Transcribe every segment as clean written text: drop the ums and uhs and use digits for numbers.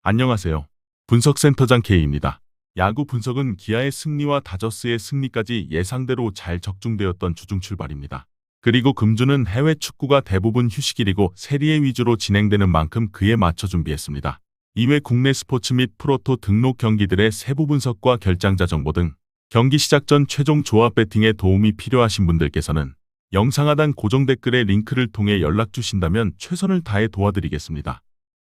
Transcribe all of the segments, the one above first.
안녕하세요. 분석센터장 K입니다. 야구 분석은 기아의 승리와 다저스의 승리까지 예상대로 잘 적중되었던 주중 출발입니다. 그리고 금주는 해외 축구가 대부분 휴식일이고 세리에 위주로 진행되는 만큼 그에 맞춰 준비했습니다. 이외 국내 스포츠 및 프로토 등록 경기들의 세부 분석과 결장자 정보 등 경기 시작 전 최종 조합 배팅에 도움이 필요하신 분들께서는 영상 하단 고정 댓글의 링크를 통해 연락 주신다면 최선을 다해 도와드리겠습니다.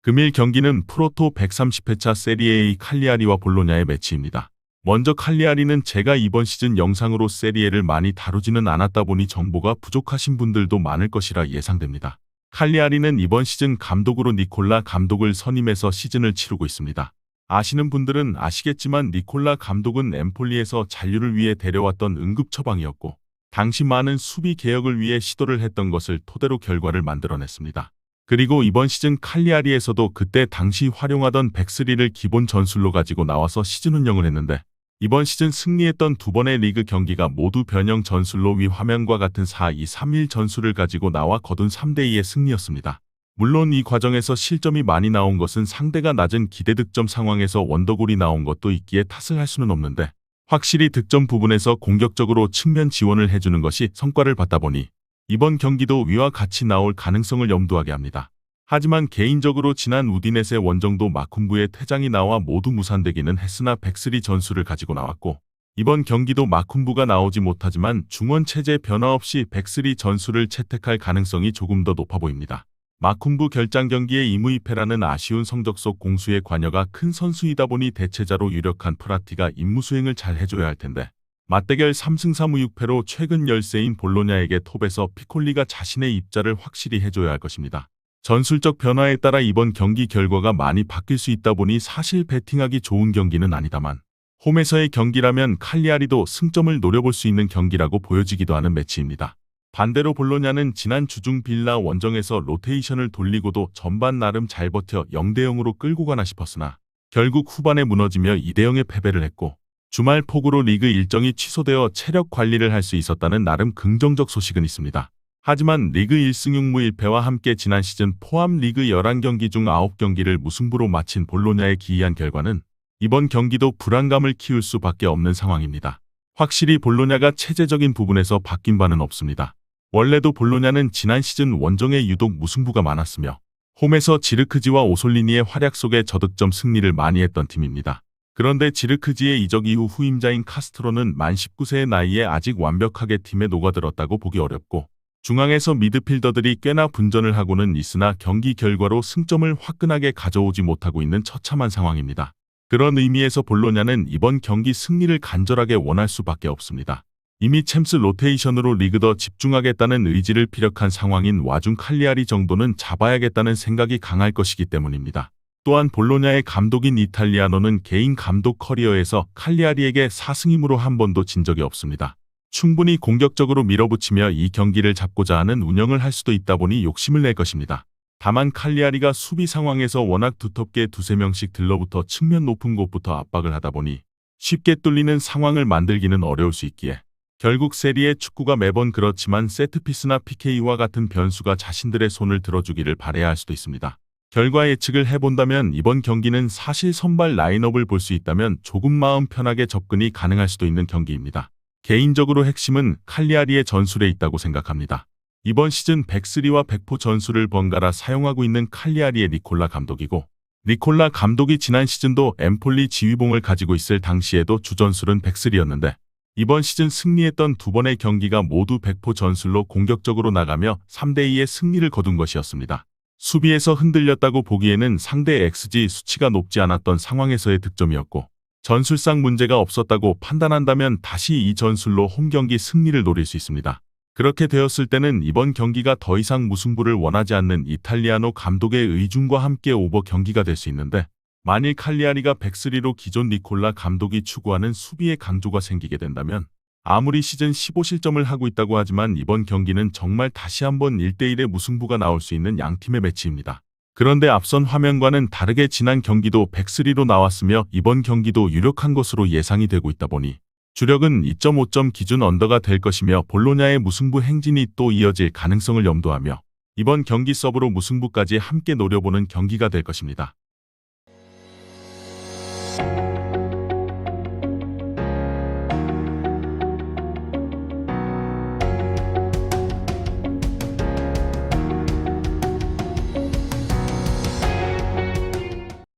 금일 경기는 프로토 130회차 세리에 A 칼리아리와 볼로냐의 매치입니다. 먼저 칼리아리는 제가 이번 시즌 영상으로 세리에를 많이 다루지는 않았다 보니 정보가 부족하신 분들도 많을 것이라 예상됩니다. 칼리아리는 이번 시즌 감독으로 니콜라 감독을 선임해서 시즌을 치르고 있습니다. 아시는 분들은 아시겠지만 니콜라 감독은 엠폴리에서 잔류를 위해 데려왔던 응급 처방이었고 당시 많은 수비 개혁을 위해 시도를 했던 것을 토대로 결과를 만들어냈습니다. 그리고 이번 시즌 칼리아리에서도 그때 당시 활용하던 백스리를 기본 전술로 가지고 나와서 시즌 운영을 했는데 이번 시즌 승리했던 두 번의 리그 경기가 모두 변형 전술로 위 화면과 같은 4-2-3-1 전술을 가지고 나와 거둔 3대2의 승리였습니다. 물론 이 과정에서 실점이 많이 나온 것은 상대가 낮은 기대 득점 상황에서 원더골이 나온 것도 있기에 탓을 할 수는 없는데 확실히 득점 부분에서 공격적으로 측면 지원을 해주는 것이 성과를 봤다 보니 이번 경기도 위와 같이 나올 가능성을 염두하게 합니다. 하지만 개인적으로 지난 우디넷의 원정도 마쿤부의 퇴장이 나와 모두 무산되기는 했으나 백스리 전술을 가지고 나왔고 이번 경기도 마쿤부가 나오지 못하지만 중원 체제 변화 없이 백스리 전술을 채택할 가능성이 조금 더 높아 보입니다. 마쿤부 결장 경기에 이무이페라는 아쉬운 성적 속 공수의 관여가 큰 선수이다 보니 대체자로 유력한 프라티가 임무 수행을 잘 해줘야 할 텐데 맞대결 3승 3무 6패로 최근 열세인 볼로냐에게 톱에서 피콜리가 자신의 입자를 확실히 해줘야 할 것입니다. 전술적 변화에 따라 이번 경기 결과가 많이 바뀔 수 있다 보니 사실 배팅하기 좋은 경기는 아니다만 홈에서의 경기라면 칼리아리도 승점을 노려볼 수 있는 경기라고 보여지기도 하는 매치입니다. 반대로 볼로냐는 지난 주중 빌라 원정에서 로테이션을 돌리고도 전반 나름 잘 버텨 0대0으로 끌고 가나 싶었으나 결국 후반에 무너지며 2대0의 패배를 했고 주말 폭우로 리그 일정이 취소되어 체력 관리를 할 수 있었다는 나름 긍정적 소식은 있습니다. 하지만 리그 1승 6무 1패와 함께 지난 시즌 포함 리그 11경기 중 9경기를 무승부로 마친 볼로냐의 기이한 결과는 이번 경기도 불안감을 키울 수밖에 없는 상황입니다. 확실히 볼로냐가 체제적인 부분에서 바뀐 바는 없습니다. 원래도 볼로냐는 지난 시즌 원정에 유독 무승부가 많았으며 홈에서 지르크지와 오솔리니의 활약 속에 저득점 승리를 많이 했던 팀입니다. 그런데 지르크지의 이적 이후 후임자인 카스트로는 만 19세의 나이에 아직 완벽하게 팀에 녹아들었다고 보기 어렵고 중앙에서 미드필더들이 꽤나 분전을 하고는 있으나 경기 결과로 승점을 화끈하게 가져오지 못하고 있는 처참한 상황입니다. 그런 의미에서 볼로냐는 이번 경기 승리를 간절하게 원할 수밖에 없습니다. 이미 챔스 로테이션으로 리그 더 집중하겠다는 의지를 피력한 상황인 와중 칼리아리 정도는 잡아야겠다는 생각이 강할 것이기 때문입니다. 또한 볼로냐의 감독인 이탈리아노는 개인 감독 커리어에서 칼리아리에게 4승임으로 한 번도 진 적이 없습니다. 충분히 공격적으로 밀어붙이며 이 경기를 잡고자 하는 운영을 할 수도 있다 보니 욕심을 낼 것입니다. 다만 칼리아리가 수비 상황에서 워낙 두텁게 두세 명씩 들러붙어 측면 높은 곳부터 압박을 하다 보니 쉽게 뚫리는 상황을 만들기는 어려울 수 있기에 결국 세리에 축구가 매번 그렇지만 세트피스나 PK와 같은 변수가 자신들의 손을 들어주기를 바라야 할 수도 있습니다. 결과 예측을 해본다면 이번 경기는 사실 선발 라인업을 볼 수 있다면 조금 마음 편하게 접근이 가능할 수도 있는 경기입니다. 개인적으로 핵심은 칼리아리의 전술에 있다고 생각합니다. 이번 시즌 백스리와 백포 전술을 번갈아 사용하고 있는 칼리아리의 니콜라 감독이고 니콜라 감독이 지난 시즌도 엠폴리 지휘봉을 가지고 있을 당시에도 주전술은 백스리였는데 이번 시즌 승리했던 두 번의 경기가 모두 백포 전술로 공격적으로 나가며 3대2의 승리를 거둔 것이었습니다. 수비에서 흔들렸다고 보기에는 상대 XG 수치가 높지 않았던 상황에서의 득점이었고 전술상 문제가 없었다고 판단한다면 다시 이 전술로 홈경기 승리를 노릴 수 있습니다. 그렇게 되었을 때는 이번 경기가 더 이상 무승부를 원하지 않는 이탈리아노 감독의 의중과 함께 오버 경기가 될 수 있는데 만일 칼리아리가 백스리로 기존 니콜라 감독이 추구하는 수비의 강조가 생기게 된다면 아무리 시즌 15실점을 하고 있다고 하지만 이번 경기는 정말 다시 한번 1대1의 무승부가 나올 수 있는 양팀의 매치입니다. 그런데 앞선 화면과는 다르게 지난 경기도 백스리로 나왔으며 이번 경기도 유력한 것으로 예상이 되고 있다 보니 주력은 2.5점 기준 언더가 될 것이며 볼로냐의 무승부 행진이 또 이어질 가능성을 염두하며 이번 경기 서브로 무승부까지 함께 노려보는 경기가 될 것입니다.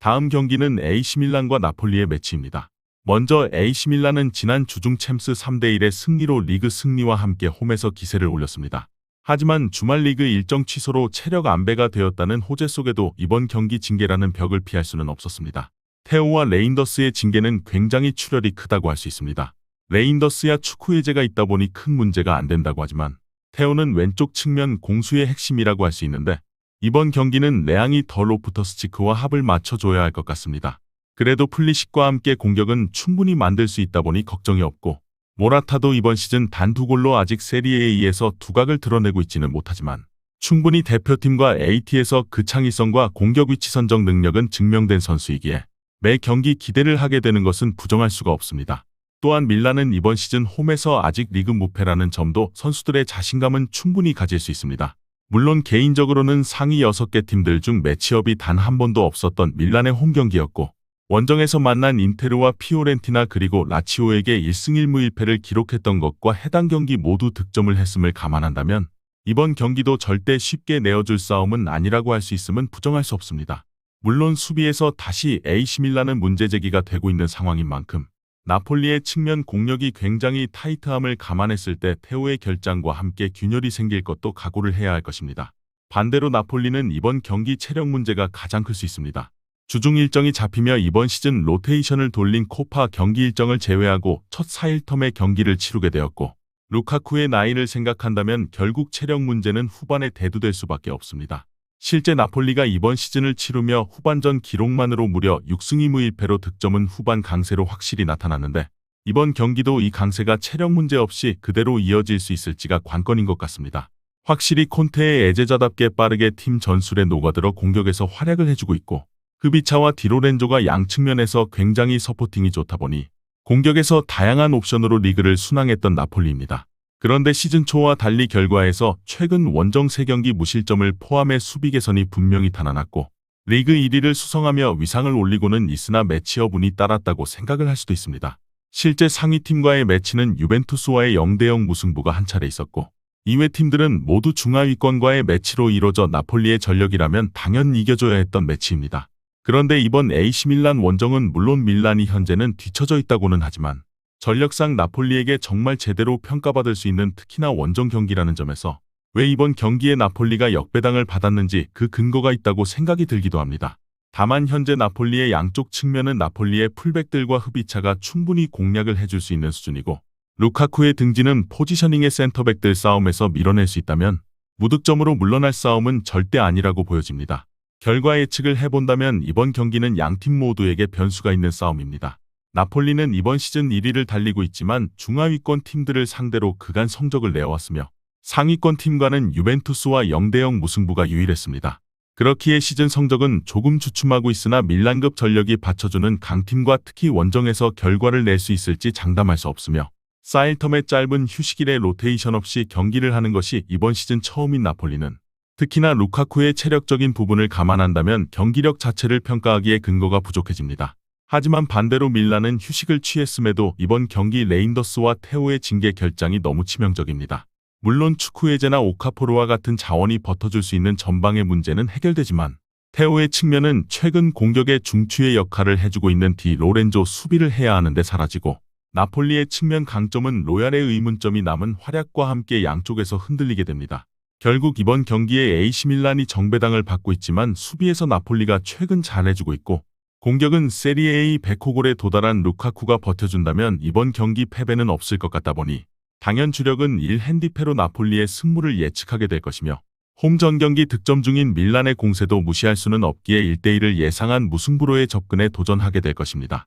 다음 경기는 AC 밀란과 나폴리의 매치입니다. 먼저 AC 밀란은 지난 주중 챔스 3대1의 승리로 리그 승리와 함께 홈에서 기세를 올렸습니다. 하지만 주말 리그 일정 취소로 체력 안배가 되었다는 호재 속에도 이번 경기 징계라는 벽을 피할 수는 없었습니다. 테오와 레인더스의 징계는 굉장히 출혈이 크다고 할 수 있습니다. 레인더스야 축구 예제가 있다 보니 큰 문제가 안 된다고 하지만 테오는 왼쪽 측면 공수의 핵심이라고 할 수 있는데 이번 경기는 레앙이 더 로프터스치크와 합을 맞춰줘야 할 것 같습니다. 그래도 플리식과 함께 공격은 충분히 만들 수 있다 보니 걱정이 없고 모라타도 이번 시즌 단 2골로 아직 세리에 A에서 두각을 드러내고 있지는 못하지만 충분히 대표팀과 AT에서 그 창의성과 공격 위치 선정 능력은 증명된 선수이기에 매 경기 기대를 하게 되는 것은 부정할 수가 없습니다. 또한 밀란은 이번 시즌 홈에서 아직 리그 무패라는 점도 선수들의 자신감은 충분히 가질 수 있습니다. 물론 개인적으로는 상위 6개 팀들 중 매치업이 단 한 번도 없었던 밀란의 홈 경기였고 원정에서 만난 인테르와 피오렌티나 그리고 라치오에게 1승 1무 1패를 기록했던 것과 해당 경기 모두 득점을 했음을 감안한다면 이번 경기도 절대 쉽게 내어줄 싸움은 아니라고 할 수 있음은 부정할 수 없습니다. 물론 수비에서 다시 AC 밀란은 문제 제기가 되고 있는 상황인 만큼 나폴리의 측면 공략이 굉장히 타이트함을 감안했을 때 테오의 결장과 함께 균열이 생길 것도 각오를 해야 할 것입니다. 반대로 나폴리는 이번 경기 체력 문제가 가장 클 수 있습니다. 주중 일정이 잡히며 이번 시즌 로테이션을 돌린 코파 경기 일정을 제외하고 첫 4일 텀의 경기를 치르게 되었고 루카쿠의 나이를 생각한다면 결국 체력 문제는 후반에 대두될 수밖에 없습니다. 실제 나폴리가 이번 시즌을 치르며 후반전 기록만으로 무려 6승 2무 1패로 득점은 후반 강세로 확실히 나타났는데 이번 경기도 이 강세가 체력 문제 없이 그대로 이어질 수 있을지가 관건인 것 같습니다. 확실히 콘테의 애제자답게 빠르게 팀 전술에 녹아들어 공격에서 활약을 해주고 있고 크비차와 디로렌조가 양 측면에서 굉장히 서포팅이 좋다 보니 공격에서 다양한 옵션으로 리그를 순항했던 나폴리입니다. 그런데 시즌 초와 달리 결과에서 최근 원정 3경기 무실점을 포함해 수비 개선이 분명히 타나났고 리그 1위를 수성하며 위상을 올리고는 있으나 매치업 운이 따랐다고 생각을 할 수도 있습니다. 실제 상위팀과의 매치는 유벤투스와의 0대0 무승부가 한 차례 있었고 이외 팀들은 모두 중하위권과의 매치로 이뤄져 나폴리의 전력이라면 당연 이겨줘야 했던 매치입니다. 그런데 이번 AC 밀란 원정은 물론 밀란이 현재는 뒤처져 있다고는 하지만 전력상 나폴리에게 정말 제대로 평가받을 수 있는 특히나 원정 경기라는 점에서 왜 이번 경기에 나폴리가 역배당을 받았는지 그 근거가 있다고 생각이 들기도 합니다. 다만 현재 나폴리의 양쪽 측면은 나폴리의 풀백들과 흡이차가 충분히 공략을 해줄 수 있는 수준이고 루카쿠의 등지는 포지셔닝의 센터백들 싸움에서 밀어낼 수 있다면 무득점으로 물러날 싸움은 절대 아니라고 보여집니다. 결과 예측을 해본다면 이번 경기는 양팀 모두에게 변수가 있는 싸움입니다. 나폴리는 이번 시즌 1위를 달리고 있지만 중하위권 팀들을 상대로 그간 성적을 내어왔으며 상위권 팀과는 유벤투스와 0대0 무승부가 유일했습니다. 그렇기에 시즌 성적은 조금 주춤하고 있으나 밀란급 전력이 받쳐주는 강팀과 특히 원정에서 결과를 낼 수 있을지 장담할 수 없으며 쌓일 텀의 짧은 휴식일에 로테이션 없이 경기를 하는 것이 이번 시즌 처음인 나폴리는 특히나 루카쿠의 체력적인 부분을 감안한다면 경기력 자체를 평가하기에 근거가 부족해집니다. 하지만 반대로 밀란은 휴식을 취했음에도 이번 경기 레인더스와 테오의 징계 결장이 너무 치명적입니다. 물론 축구예제나 오카포르와 같은 자원이 버텨줄 수 있는 전방의 문제는 해결되지만 테오의 측면은 최근 공격의 중추의 역할을 해주고 있는 디 로렌조 수비를 해야 하는데 사라지고 나폴리의 측면 강점은 로얄의 의문점이 남은 활약과 함께 양쪽에서 흔들리게 됩니다. 결국 이번 경기에 AC 밀란이 정배당을 받고 있지만 수비에서 나폴리가 최근 잘해주고 있고 공격은 세리에 A 100호골에 도달한 루카쿠가 버텨준다면 이번 경기 패배는 없을 것 같다 보니 당연 주력은 1핸디패로 나폴리의 승무를 예측하게 될 것이며 홈전 경기 득점 중인 밀란의 공세도 무시할 수는 없기에 1대1을 예상한 무승부로의 접근에 도전하게 될 것입니다.